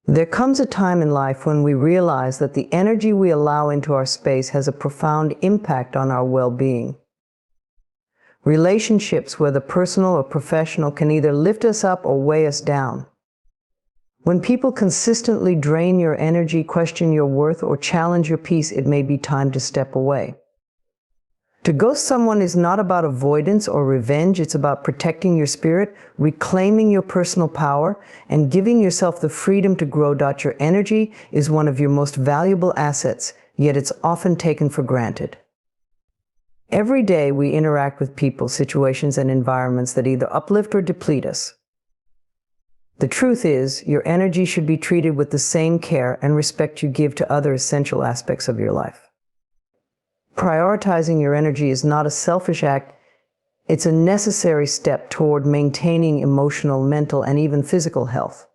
There comes a time in life when we realize that the energy we allow into our space has a profound impact on our well-being. Relationships, whether personal or professional, can either lift us up or weigh us down. When people consistently drain your energy, question your worth, or challenge your peace, it may be time to step away. To ghost someone is not about avoidance or revenge. It's about protecting your spirit, reclaiming your personal power, and giving yourself the freedom to grow. Your energy is one of your most valuable assets, yet it's often taken for granted. Every day we interact with people, situations, and environments that either uplift or deplete us. The truth is, your energy should be treated with the same care and respect you give to other essential aspects of your life. Prioritizing your energy is not a selfish act. It's a necessary step toward maintaining emotional, mental, and even physical health.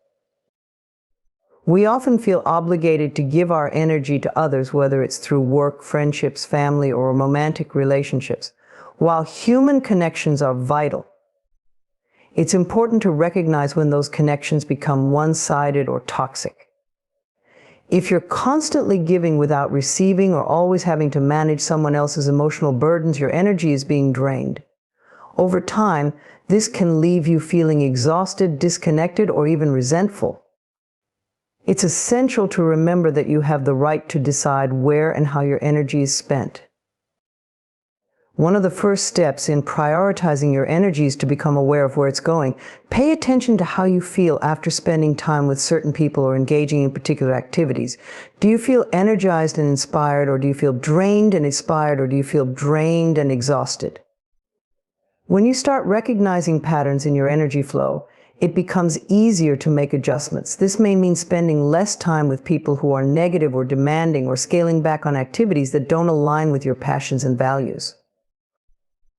We often feel obligated to give our energy to others, whether it's through work, friendships, family, or romantic relationships. While human connections are vital, it's important to recognize when those connections become one-sided or toxic. If you're constantly giving without receiving or always having to manage someone else's emotional burdens, your energy is being drained. Over time, this can leave you feeling exhausted, disconnected, or even resentful. It's essential to remember that you have the right to decide where and how your energy is spent. One of the first steps in prioritizing your energy is to become aware of where it's going. Pay attention to how you feel after spending time with certain people or engaging in particular activities. Do you feel energized and inspired, or do you feel drained and inspired, or do you feel drained and exhausted? When you start recognizing patterns in your energy flow, it becomes easier to make adjustments. This may mean spending less time with people who are negative or demanding, or scaling back on activities that don't align with your passions and values.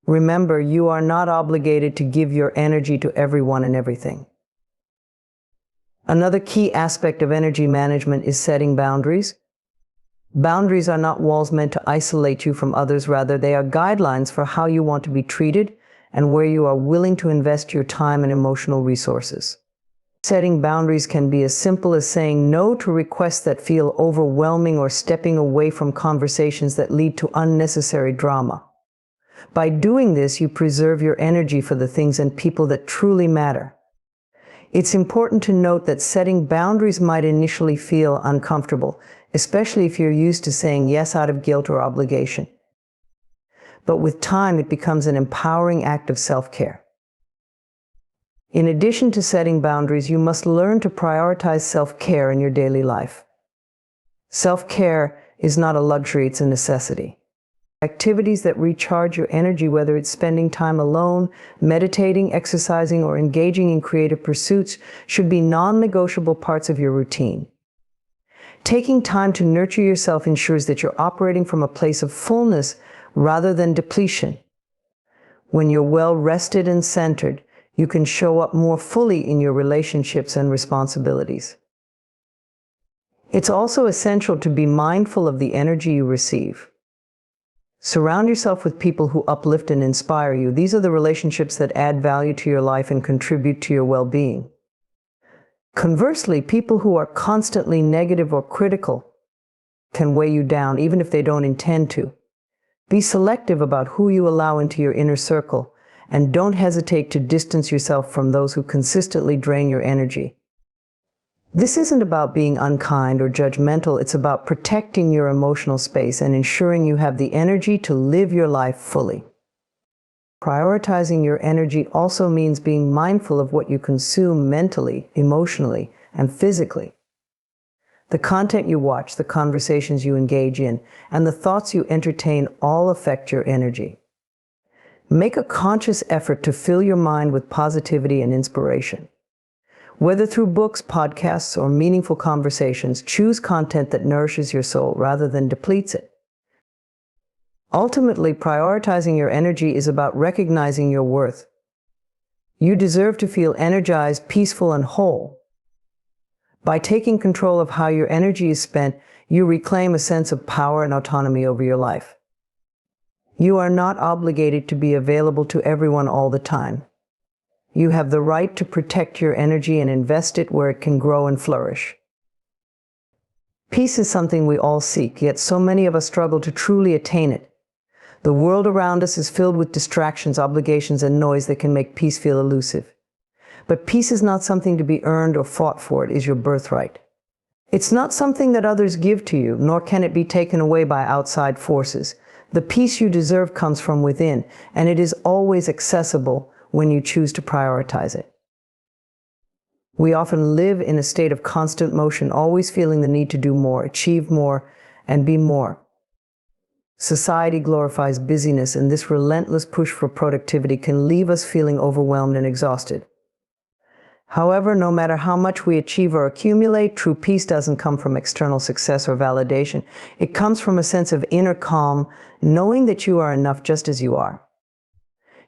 Remember, you are not obligated to give your energy to everyone and everything. Another key aspect of energy management is setting boundaries. Boundaries are not walls meant to isolate you from others. Rather, they are guidelines for how you want to be treated and where you are willing to invest your time and emotional resources. Setting boundaries can be as simple as saying no to requests that feel overwhelming, or stepping away from conversations that lead to unnecessary drama. By doing this, you preserve your energy for the things and people that truly matter. It's important to note that setting boundaries might initially feel uncomfortable, especially if you're used to saying yes out of guilt or obligation. But with time, it becomes an empowering act of self-care. In addition to setting boundaries, you must learn to prioritize self-care in your daily life. Self-care is not a luxury, it's a necessity. Activities that recharge your energy, whether it's spending time alone, meditating, exercising, or engaging in creative pursuits, should be non-negotiable parts of your routine. Taking time to nurture yourself ensures that you're operating from a place of fullness rather than depletion. When you're well rested and centered, you can show up more fully in your relationships and responsibilities. It's also essential to be mindful of the energy you receive. Surround yourself with people who uplift and inspire you. These are the relationships that add value to your life and contribute to your well-being. Conversely, people who are constantly negative or critical can weigh you down, even if they don't intend to. Be selective about who you allow into your inner circle, and don't hesitate to distance yourself from those who consistently drain your energy. This isn't about being unkind or judgmental. It's about protecting your emotional space and ensuring you have the energy to live your life fully. Prioritizing your energy also means being mindful of what you consume mentally, emotionally, and physically. The content you watch, the conversations you engage in, and the thoughts you entertain all affect your energy. Make a conscious effort to fill your mind with positivity and inspiration. Whether through books, podcasts, or meaningful conversations, choose content that nourishes your soul rather than depletes it. Ultimately, prioritizing your energy is about recognizing your worth. You deserve to feel energized, peaceful, and whole. By taking control of how your energy is spent, you reclaim a sense of power and autonomy over your life. You are not obligated to be available to everyone all the time. You have the right to protect your energy and invest it where it can grow and flourish. Peace is something we all seek, yet so many of us struggle to truly attain it. The world around us is filled with distractions, obligations, and noise that can make peace feel elusive. But peace is not something to be earned or fought for. It is your birthright. It's not something that others give to you, nor can it be taken away by outside forces. The peace you deserve comes from within, and it is always accessible when you choose to prioritize it. We often live in a state of constant motion, always feeling the need to do more, achieve more, and be more. Society glorifies busyness, and this relentless push for productivity can leave us feeling overwhelmed and exhausted. However, no matter how much we achieve or accumulate, true peace doesn't come from external success or validation. It comes from a sense of inner calm, knowing that you are enough just as you are.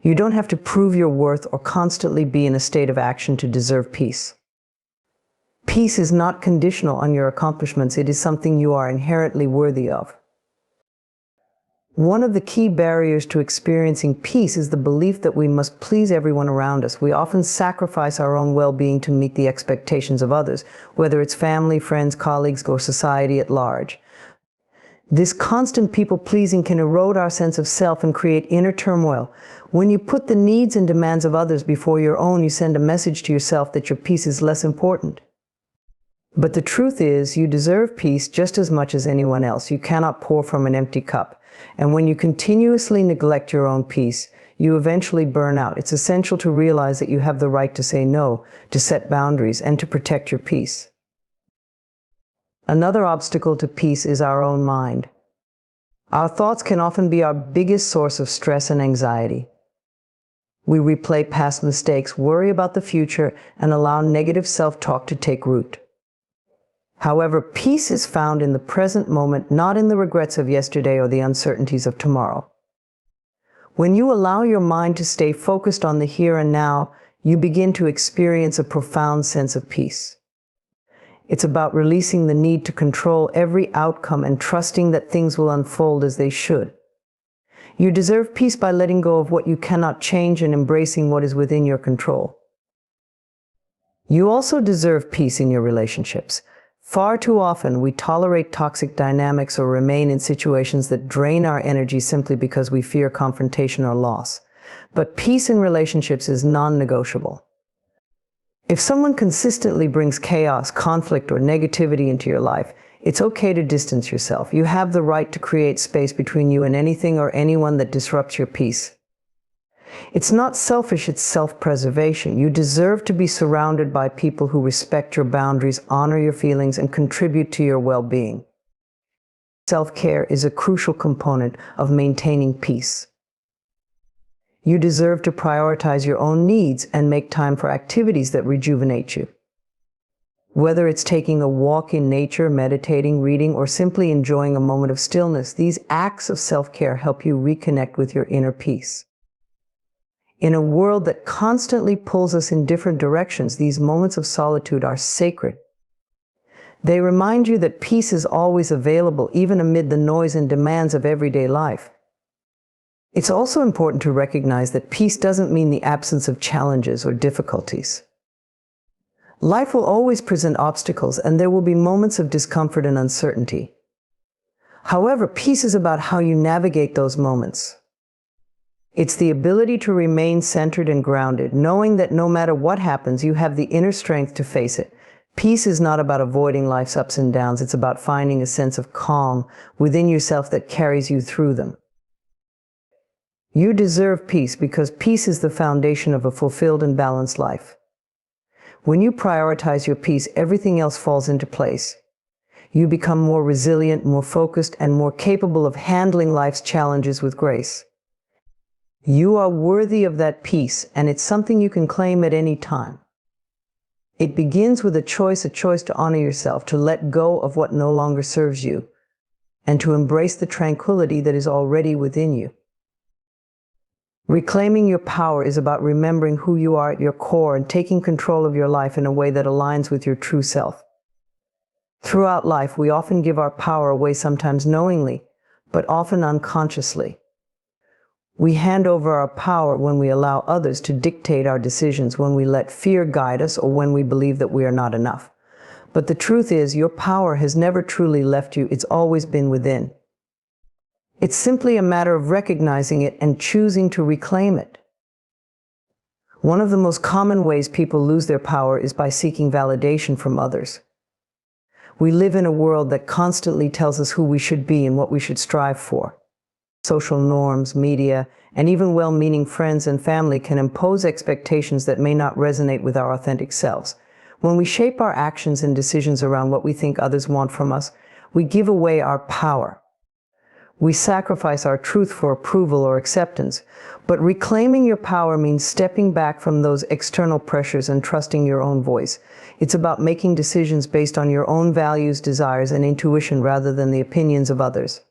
You don't have to prove your worth or constantly be in a state of action to deserve peace. Peace is not conditional on your accomplishments. It is something you are inherently worthy of. One of the key barriers to experiencing peace is the belief that we must please everyone around us. We often sacrifice our own well-being to meet the expectations of others, whether it's family, friends, colleagues, or society at large. This constant people-pleasing can erode our sense of self and create inner turmoil. When you put the needs and demands of others before your own, you send a message to yourself that your peace is less important. But the truth is, you deserve peace just as much as anyone else. You cannot pour from an empty cup. And when you continuously neglect your own peace, you eventually burn out. It's essential to realize that you have the right to say no, to set boundaries, and to protect your peace. Another obstacle to peace is our own mind. Our thoughts can often be our biggest source of stress and anxiety. We replay past mistakes, worry about the future, and allow negative self-talk to take root. However, peace is found in the present moment, not in the regrets of yesterday or the uncertainties of tomorrow. When you allow your mind to stay focused on the here and now, you begin to experience a profound sense of peace. It's about releasing the need to control every outcome and trusting that things will unfold as they should. You deserve peace by letting go of what you cannot change and embracing what is within your control. You also deserve peace in your relationships. Far too often, we tolerate toxic dynamics or remain in situations that drain our energy simply because we fear confrontation or loss. But peace in relationships is non-negotiable. If someone consistently brings chaos, conflict, or negativity into your life, it's okay to distance yourself. You have the right to create space between you and anything or anyone that disrupts your peace. It's not selfish, it's self-preservation. You deserve to be surrounded by people who respect your boundaries, honor your feelings, and contribute to your well-being. Self-care is a crucial component of maintaining peace. You deserve to prioritize your own needs and make time for activities that rejuvenate you. Whether it's taking a walk in nature, meditating, reading, or simply enjoying a moment of stillness, these acts of self-care help you reconnect with your inner peace. In a world that constantly pulls us in different directions, these moments of solitude are sacred. They remind you that peace is always available, even amid the noise and demands of everyday life. It's also important to recognize that peace doesn't mean the absence of challenges or difficulties. Life will always present obstacles, and there will be moments of discomfort and uncertainty. However, peace is about how you navigate those moments. It's the ability to remain centered and grounded, knowing that no matter what happens, you have the inner strength to face it. Peace is not about avoiding life's ups and downs. It's about finding a sense of calm within yourself that carries you through them. You deserve peace because peace is the foundation of a fulfilled and balanced life. When you prioritize your peace, everything else falls into place. You become more resilient, more focused, and more capable of handling life's challenges with grace. You are worthy of that peace, and it's something you can claim at any time. It begins with a choice to honor yourself, to let go of what no longer serves you, and to embrace the tranquility that is already within you. Reclaiming your power is about remembering who you are at your core and taking control of your life in a way that aligns with your true self. Throughout life, we often give our power away, sometimes knowingly, but often unconsciously. We hand over our power when we allow others to dictate our decisions, when we let fear guide us, or when we believe that we are not enough. But the truth is, your power has never truly left you. It's always been within. It's simply a matter of recognizing it and choosing to reclaim it. One of the most common ways people lose their power is by seeking validation from others. We live in a world that constantly tells us who we should be and what we should strive for. Social norms, media, and even well-meaning friends and family can impose expectations that may not resonate with our authentic selves. When we shape our actions and decisions around what we think others want from us, we give away our power. We sacrifice our truth for approval or acceptance. But reclaiming your power means stepping back from those external pressures and trusting your own voice. It's about making decisions based on your own values, desires, and intuition rather than the opinions of others.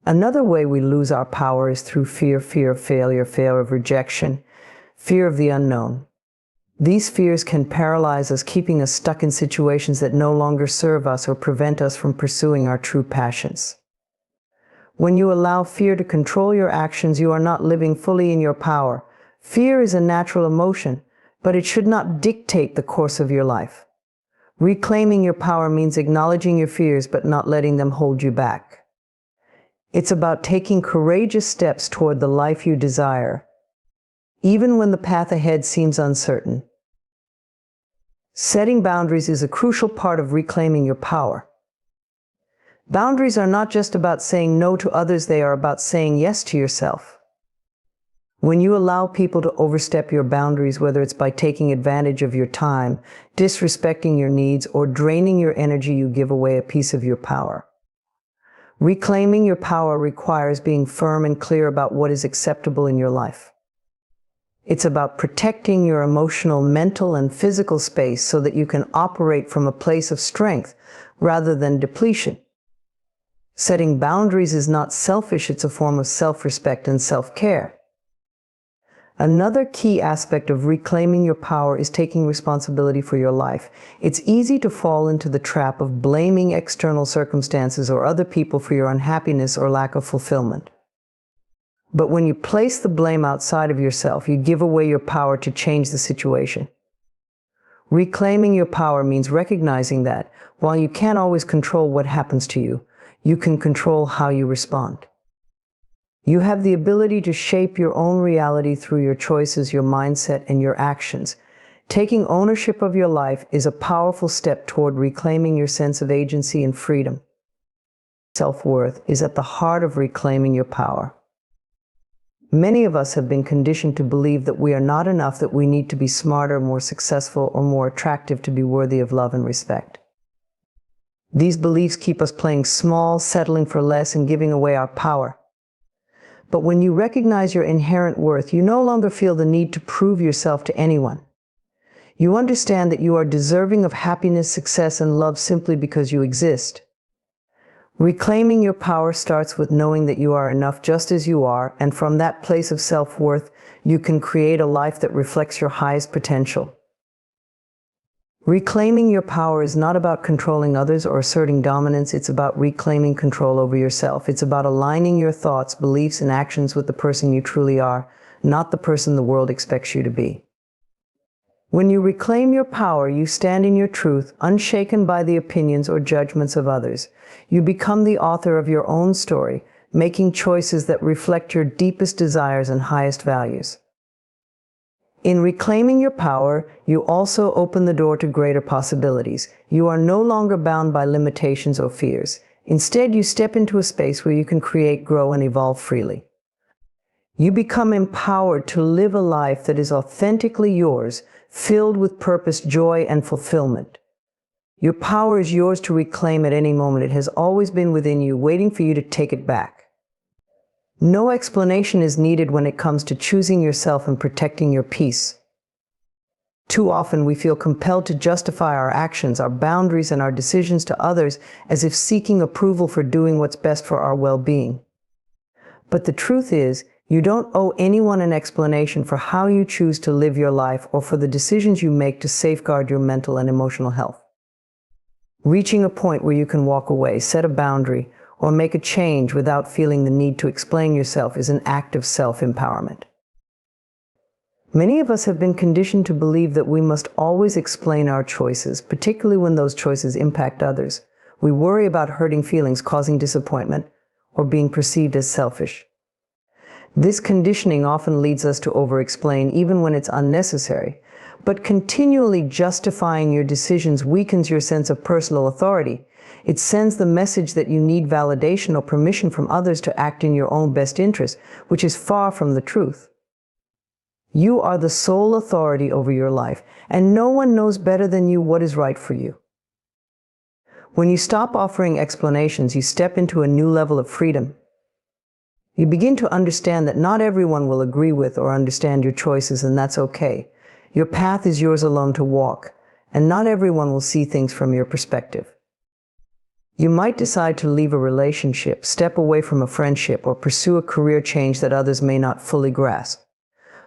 Another way we lose our power is through fear of failure, fear of rejection, fear of the unknown. These fears can paralyze us, keeping us stuck in situations that no longer serve us or prevent us from pursuing our true passions. When you allow fear to control your actions, you are not living fully in your power. Fear is a natural emotion, but it should not dictate the course of your life. Reclaiming your power means acknowledging your fears, but not letting them hold you back. It's about taking courageous steps toward the life you desire, even when the path ahead seems uncertain. Setting boundaries is a crucial part of reclaiming your power. Boundaries are not just about saying no to others, they are about saying yes to yourself. When you allow people to overstep your boundaries, whether it's by taking advantage of your time, disrespecting your needs, or draining your energy, you give away a piece of your power. Reclaiming your power requires being firm and clear about what is acceptable in your life. It's about protecting your emotional, mental, and physical space so that you can operate from a place of strength rather than depletion. Setting boundaries is not selfish, it's a form of self-respect and self-care. Another key aspect of reclaiming your power is taking responsibility for your life. It's easy to fall into the trap of blaming external circumstances or other people for your unhappiness or lack of fulfillment. But when you place the blame outside of yourself, you give away your power to change the situation. Reclaiming your power means recognizing that, while you can't always control what happens to you, you can control how you respond. You have the ability to shape your own reality through your choices, your mindset, and your actions. Taking ownership of your life is a powerful step toward reclaiming your sense of agency and freedom. Self-worth is at the heart of reclaiming your power. Many of us have been conditioned to believe that we are not enough, that we need to be smarter, more successful, or more attractive to be worthy of love and respect. These beliefs keep us playing small, settling for less, and giving away our power. But when you recognize your inherent worth, you no longer feel the need to prove yourself to anyone. You understand that you are deserving of happiness, success, and love simply because you exist. Reclaiming your power starts with knowing that you are enough just as you are, and from that place of self-worth, you can create a life that reflects your highest potential. Reclaiming your power is not about controlling others or asserting dominance. It's about reclaiming control over yourself. It's about aligning your thoughts, beliefs, and actions with the person you truly are, not the person the world expects you to be. When you reclaim your power, you stand in your truth, unshaken by the opinions or judgments of others. You become the author of your own story, making choices that reflect your deepest desires and highest values. In reclaiming your power, you also open the door to greater possibilities. You are no longer bound by limitations or fears. Instead, you step into a space where you can create, grow, and evolve freely. You become empowered to live a life that is authentically yours, filled with purpose, joy, and fulfillment. Your power is yours to reclaim at any moment. It has always been within you, waiting for you to take it back. No explanation is needed when it comes to choosing yourself and protecting your peace. Too often we feel compelled to justify our actions, our boundaries, and our decisions to others as if seeking approval for doing what's best for our well-being. But the truth is, you don't owe anyone an explanation for how you choose to live your life or for the decisions you make to safeguard your mental and emotional health. Reaching a point where you can walk away, set a boundary, or make a change without feeling the need to explain yourself is an act of self-empowerment. Many of us have been conditioned to believe that we must always explain our choices, particularly when those choices impact others. We worry about hurting feelings, causing disappointment, or being perceived as selfish. This conditioning often leads us to over-explain even when it's unnecessary, but continually justifying your decisions weakens your sense of personal authority. It sends the message that you need validation or permission from others to act in your own best interest, which is far from the truth. You are the sole authority over your life, and no one knows better than you what is right for you. When you stop offering explanations, you step into a new level of freedom. You begin to understand that not everyone will agree with or understand your choices, and that's okay. Your path is yours alone to walk, and not everyone will see things from your perspective. You might decide to leave a relationship, step away from a friendship, or pursue a career change that others may not fully grasp.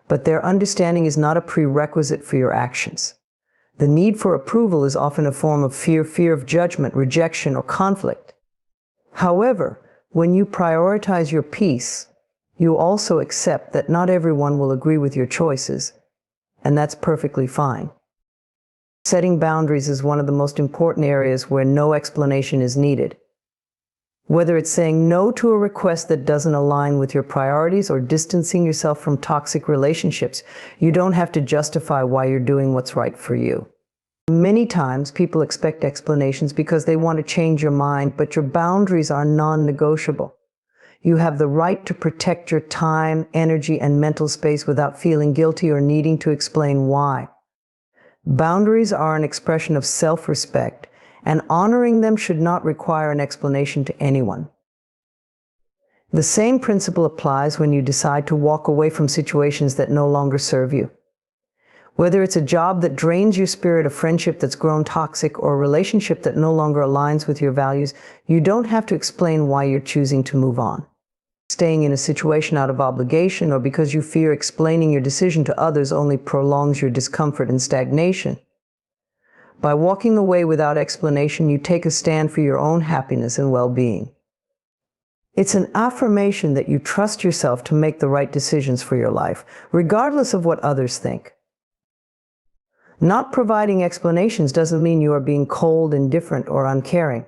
But their understanding is not a prerequisite for your actions. The need for approval is often a form of fear of judgment, rejection, or conflict. However, when you prioritize your peace, you also accept that not everyone will agree with your choices, and that's perfectly fine. Setting boundaries is one of the most important areas where no explanation is needed. Whether it's saying no to a request that doesn't align with your priorities or distancing yourself from toxic relationships, you don't have to justify why you're doing what's right for you. Many times, people expect explanations because they want to change your mind, but your boundaries are non-negotiable. You have the right to protect your time, energy, and mental space without feeling guilty or needing to explain why. Boundaries are an expression of self-respect, and honoring them should not require an explanation to anyone. The same principle applies when you decide to walk away from situations that no longer serve you. Whether it's a job that drains your spirit, a friendship that's grown toxic, or a relationship that no longer aligns with your values, you don't have to explain why you're choosing to move on. Staying in a situation out of obligation or because you fear explaining your decision to others only prolongs your discomfort and stagnation. By walking away without explanation, you take a stand for your own happiness and well-being. It's an affirmation that you trust yourself to make the right decisions for your life, regardless of what others think. Not providing explanations doesn't mean you are being cold, indifferent, or uncaring.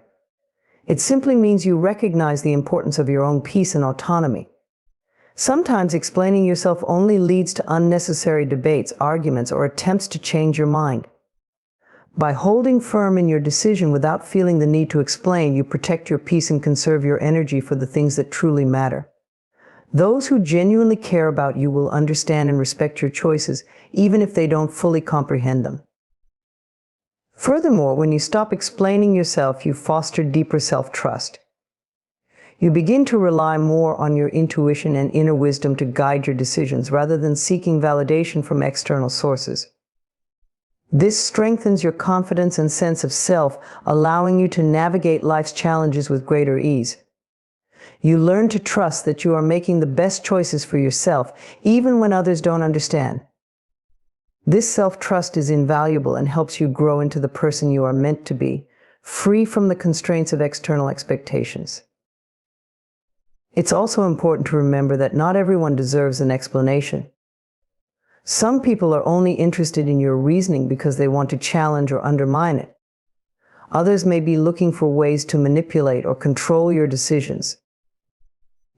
It simply means you recognize the importance of your own peace and autonomy. Sometimes explaining yourself only leads to unnecessary debates, arguments, or attempts to change your mind. By holding firm in your decision without feeling the need to explain, you protect your peace and conserve your energy for the things that truly matter. Those who genuinely care about you will understand and respect your choices, even if they don't fully comprehend them. Furthermore, when you stop explaining yourself, you foster deeper self-trust. You begin to rely more on your intuition and inner wisdom to guide your decisions rather than seeking validation from external sources. This strengthens your confidence and sense of self, allowing you to navigate life's challenges with greater ease. You learn to trust that you are making the best choices for yourself, even when others don't understand. This self-trust is invaluable and helps you grow into the person you are meant to be, free from the constraints of external expectations. It's also important to remember that not everyone deserves an explanation. Some people are only interested in your reasoning because they want to challenge or undermine it. Others may be looking for ways to manipulate or control your decisions.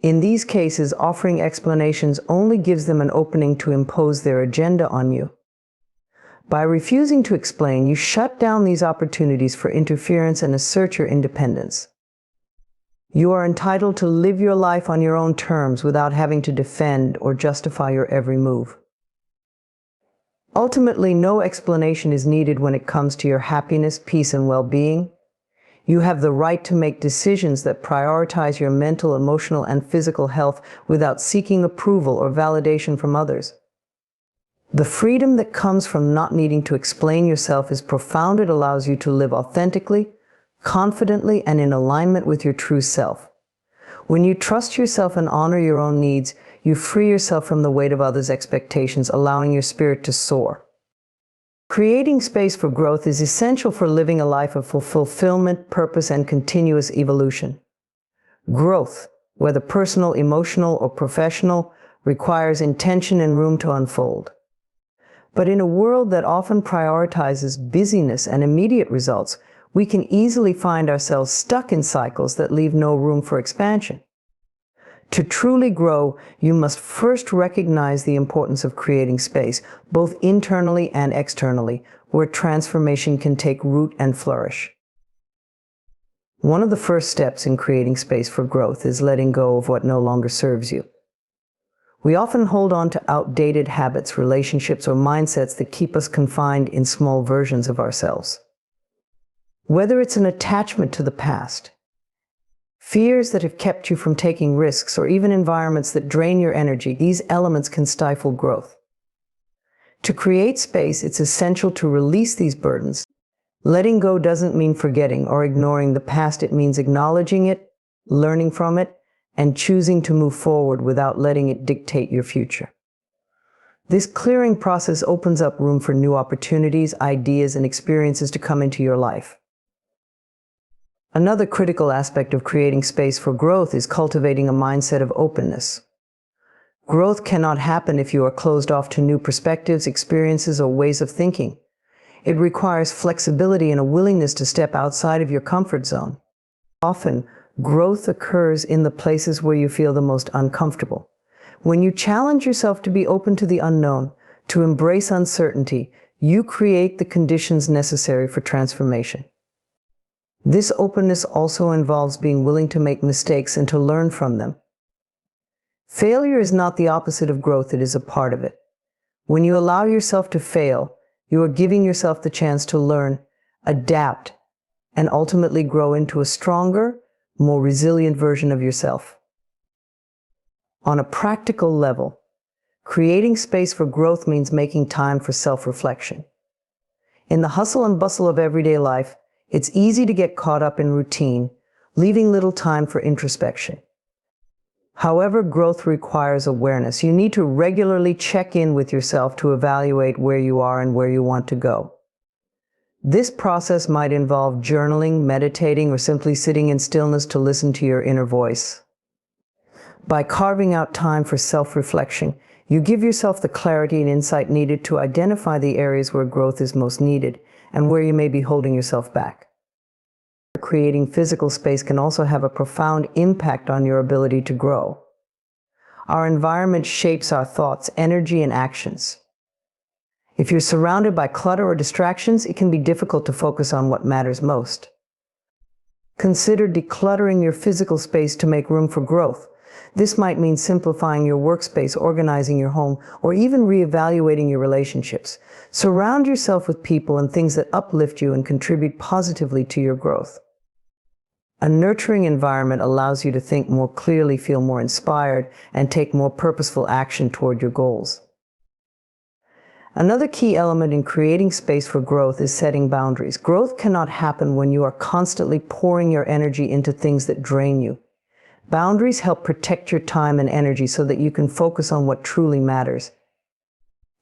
In these cases, offering explanations only gives them an opening to impose their agenda on you. By refusing to explain, you shut down these opportunities for interference and assert your independence. You are entitled to live your life on your own terms without having to defend or justify your every move. Ultimately, no explanation is needed when it comes to your happiness, peace, and well-being. You have the right to make decisions that prioritize your mental, emotional, and physical health without seeking approval or validation from others. The freedom that comes from not needing to explain yourself is profound. It allows you to live authentically, confidently, and in alignment with your true self. When you trust yourself and honor your own needs, you free yourself from the weight of others' expectations, allowing your spirit to soar. Creating space for growth is essential for living a life of fulfillment, purpose, and continuous evolution. Growth, whether personal, emotional, or professional, requires intention and room to unfold. But in a world that often prioritizes busyness and immediate results, we can easily find ourselves stuck in cycles that leave no room for expansion. To truly grow, you must first recognize the importance of creating space, both internally and externally, where transformation can take root and flourish. One of the first steps in creating space for growth is letting go of what no longer serves you. We often hold on to outdated habits, relationships, or mindsets that keep us confined in small versions of ourselves. Whether it's an attachment to the past, fears that have kept you from taking risks, or even environments that drain your energy, these elements can stifle growth. To create space, it's essential to release these burdens. Letting go doesn't mean forgetting or ignoring the past. It means acknowledging it, learning from it, and choosing to move forward without letting it dictate your future. This clearing process opens up room for new opportunities, ideas, and experiences to come into your life. Another critical aspect of creating space for growth is cultivating a mindset of openness. Growth cannot happen if you are closed off to new perspectives, experiences, or ways of thinking. It requires flexibility and a willingness to step outside of your comfort zone. Often, growth occurs in the places where you feel the most uncomfortable. When you challenge yourself to be open to the unknown, to embrace uncertainty, you create the conditions necessary for transformation. This openness also involves being willing to make mistakes and to learn from them. Failure is not the opposite of growth, it is a part of it. When you allow yourself to fail, you are giving yourself the chance to learn, adapt, and ultimately grow into a stronger, more resilient version of yourself. On a practical level, creating space for growth means making time for self-reflection. In the hustle and bustle of everyday life, it's easy to get caught up in routine, leaving little time for introspection. However, growth requires awareness. You need to regularly check in with yourself to evaluate where you are and where you want to go. This process might involve journaling, meditating, or simply sitting in stillness to listen to your inner voice. By carving out time for self-reflection, you give yourself the clarity and insight needed to identify the areas where growth is most needed and where you may be holding yourself back. Creating physical space can also have a profound impact on your ability to grow. Our environment shapes our thoughts, energy, and actions. If you're surrounded by clutter or distractions, it can be difficult to focus on what matters most. Consider decluttering your physical space to make room for growth. This might mean simplifying your workspace, organizing your home, or even reevaluating your relationships. Surround yourself with people and things that uplift you and contribute positively to your growth. A nurturing environment allows you to think more clearly, feel more inspired, and take more purposeful action toward your goals. Another key element in creating space for growth is setting boundaries. Growth cannot happen when you are constantly pouring your energy into things that drain you. Boundaries help protect your time and energy so that you can focus on what truly matters.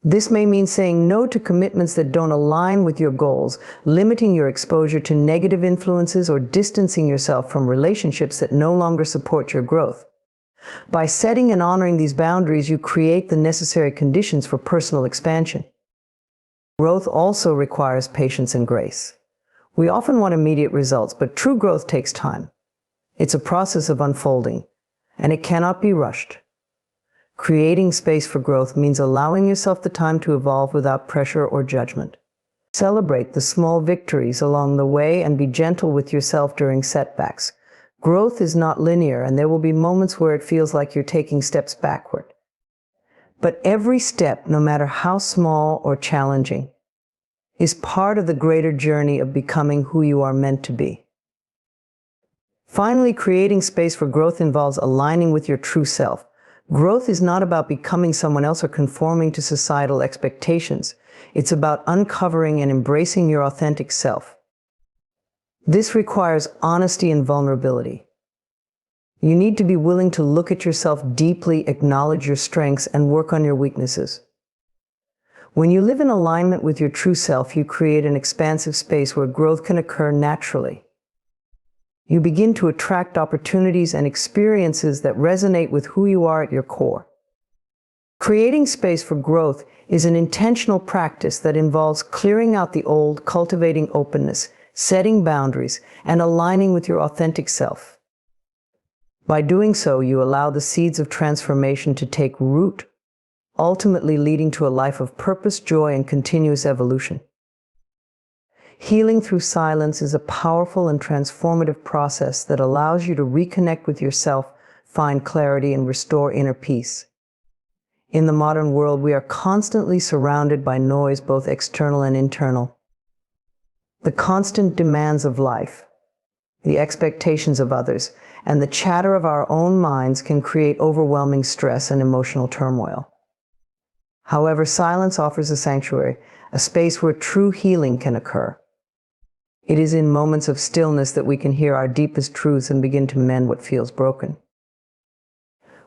This may mean saying no to commitments that don't align with your goals, limiting your exposure to negative influences, or distancing yourself from relationships that no longer support your growth. By setting and honoring these boundaries, you create the necessary conditions for personal expansion. Growth also requires patience and grace. We often want immediate results, but true growth takes time. It's a process of unfolding, and it cannot be rushed. Creating space for growth means allowing yourself the time to evolve without pressure or judgment. Celebrate the small victories along the way and be gentle with yourself during setbacks. Growth is not linear, and there will be moments where it feels like you're taking steps backward. But every step, no matter how small or challenging, is part of the greater journey of becoming who you are meant to be. Finally, creating space for growth involves aligning with your true self. Growth is not about becoming someone else or conforming to societal expectations. It's about uncovering and embracing your authentic self. This requires honesty and vulnerability. You need to be willing to look at yourself deeply, acknowledge your strengths, and work on your weaknesses. When you live in alignment with your true self, you create an expansive space where growth can occur naturally. You begin to attract opportunities and experiences that resonate with who you are at your core. Creating space for growth is an intentional practice that involves clearing out the old, cultivating openness, setting boundaries, and aligning with your authentic self. By doing so, you allow the seeds of transformation to take root, ultimately leading to a life of purpose, joy, and continuous evolution. Healing through silence is a powerful and transformative process that allows you to reconnect with yourself, find clarity, and restore inner peace. In the modern world, we are constantly surrounded by noise, both external and internal. The constant demands of life, the expectations of others, and the chatter of our own minds can create overwhelming stress and emotional turmoil. However, silence offers a sanctuary, a space where true healing can occur. It is in moments of stillness that we can hear our deepest truths and begin to mend what feels broken.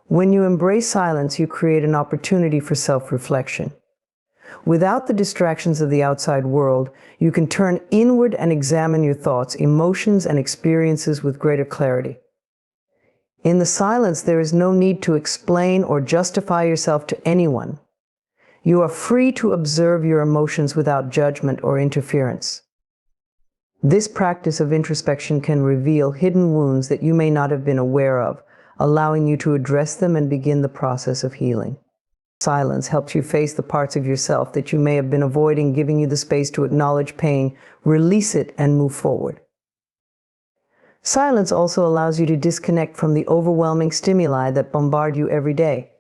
When you embrace silence, you create an opportunity for self-reflection. Without the distractions of the outside world, you can turn inward and examine your thoughts, emotions, and experiences with greater clarity. In the silence, there is no need to explain or justify yourself to anyone. You are free to observe your emotions without judgment or interference. This practice of introspection can reveal hidden wounds that you may not have been aware of, allowing you to address them and begin the process of healing. Silence helps you face the parts of yourself that you may have been avoiding, giving you the space to acknowledge pain, release it, and move forward. Silence also allows you to disconnect from the overwhelming stimuli that bombard you every day.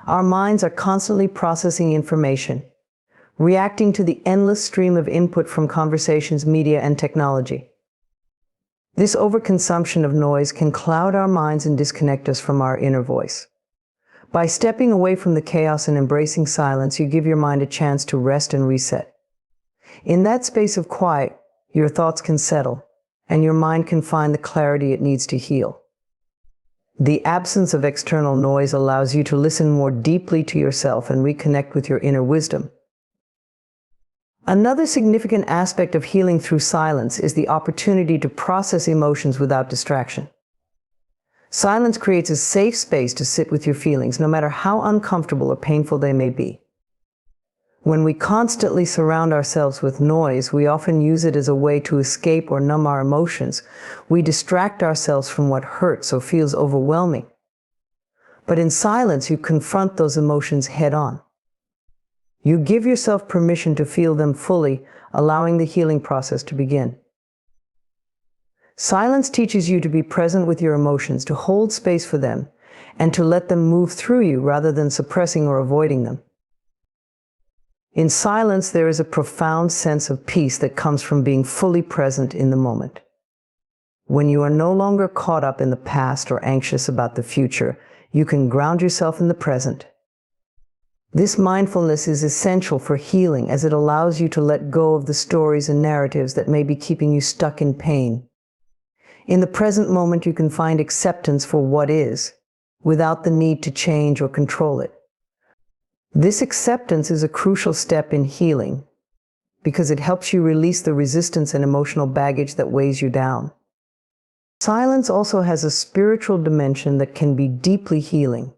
Our minds are constantly processing information, reacting to the endless stream of input from conversations, media, and technology. This overconsumption of noise can cloud our minds and disconnect us from our inner voice. By stepping away from the chaos and embracing silence, you give your mind a chance to rest and reset. In that space of quiet, your thoughts can settle, and your mind can find the clarity it needs to heal. The absence of external noise allows you to listen more deeply to yourself and reconnect with your inner wisdom. Another significant aspect of healing through silence is the opportunity to process emotions without distraction. Silence creates a safe space to sit with your feelings, no matter how uncomfortable or painful they may be. When we constantly surround ourselves with noise, we often use it as a way to escape or numb our emotions. We distract ourselves from what hurts or feels overwhelming. But in silence, you confront those emotions head-on. You give yourself permission to feel them fully, allowing the healing process to begin. Silence teaches you to be present with your emotions, to hold space for them, and to let them move through you rather than suppressing or avoiding them. In silence, there is a profound sense of peace that comes from being fully present in the moment. When you are no longer caught up in the past or anxious about the future, you can ground yourself in the present. This mindfulness is essential for healing, as it allows you to let go of the stories and narratives that may be keeping you stuck in pain. In the present moment, you can find acceptance for what is, without the need to change or control it. This acceptance is a crucial step in healing, because it helps you release the resistance and emotional baggage that weighs you down. Silence also has a spiritual dimension that can be deeply healing.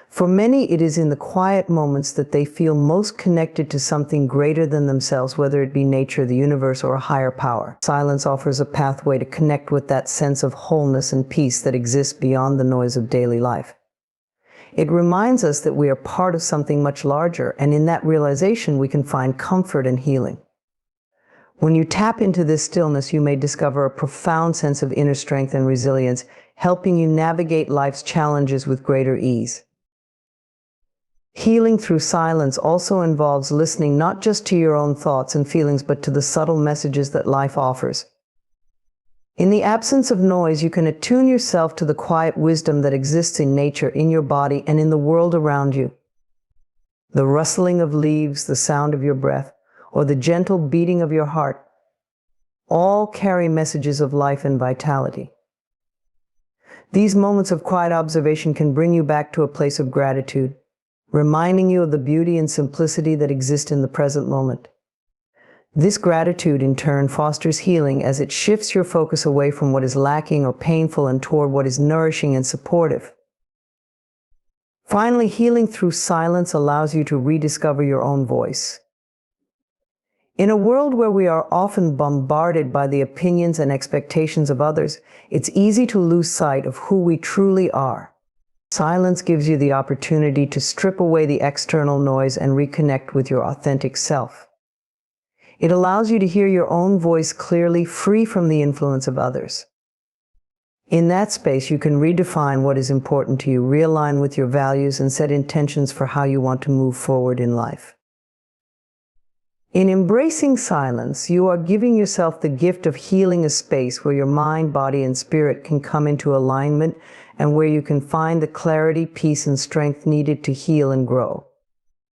For many, it is in the quiet moments that they feel most connected to something greater than themselves, whether it be nature, the universe, or a higher power. Silence offers a pathway to connect with that sense of wholeness and peace that exists beyond the noise of daily life. It reminds us that we are part of something much larger, and in that realization, we can find comfort and healing. When you tap into this stillness, you may discover a profound sense of inner strength and resilience, helping you navigate life's challenges with greater ease. Healing through silence also involves listening not just to your own thoughts and feelings, but to the subtle messages that life offers. In the absence of noise, you can attune yourself to the quiet wisdom that exists in nature, in your body, and in the world around you. The rustling of leaves, the sound of your breath, or the gentle beating of your heart, all carry messages of life and vitality. These moments of quiet observation can bring you back to a place of gratitude, reminding you of the beauty and simplicity that exist in the present moment. This gratitude, in turn, fosters healing as it shifts your focus away from what is lacking or painful and toward what is nourishing and supportive. Finally, healing through silence allows you to rediscover your own voice. In a world where we are often bombarded by the opinions and expectations of others, it's easy to lose sight of who we truly are. Silence gives you the opportunity to strip away the external noise and reconnect with your authentic self. It allows you to hear your own voice clearly, free from the influence of others. In that space, you can redefine what is important to you, realign with your values, and set intentions for how you want to move forward in life. In embracing silence, you are giving yourself the gift of healing a space where your mind, body, and spirit can come into alignment and where you can find the clarity, peace, and strength needed to heal and grow.